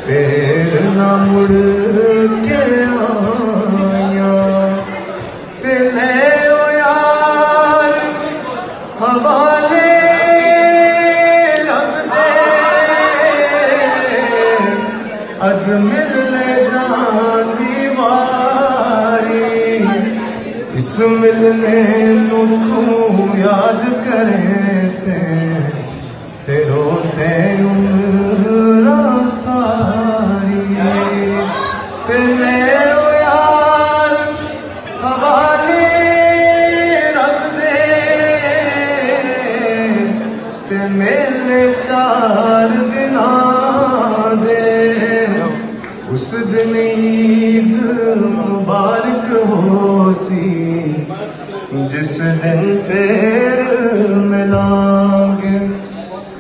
फिर ना मुड़ के आया ते ले ओ यार हवाले रब दे अज मिल ले जांदी वारी इस मिलने नू तू याद करे से तेरो से उम्र सारी तेरे ओ यार हवाले रब दे ते मेले 4 दिना दे उस दिन ईद मुबारक हो सी जिस दिन फिर मिलांगे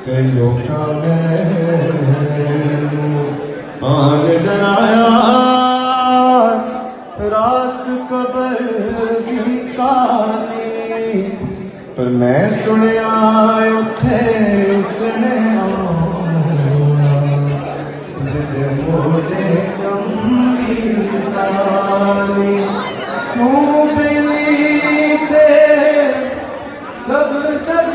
ते लोका मैनू आन डराया रात कबर दी कहानी पर मैं सुनिया उथे उसने आना जिदे मोटे कमी कहानी तू बेली ते सब जग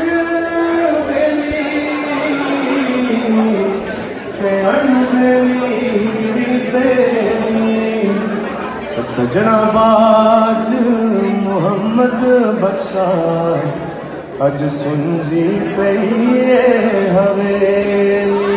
सजना बाज मोहम्मद बख्शा अज सुनजी पई हवेली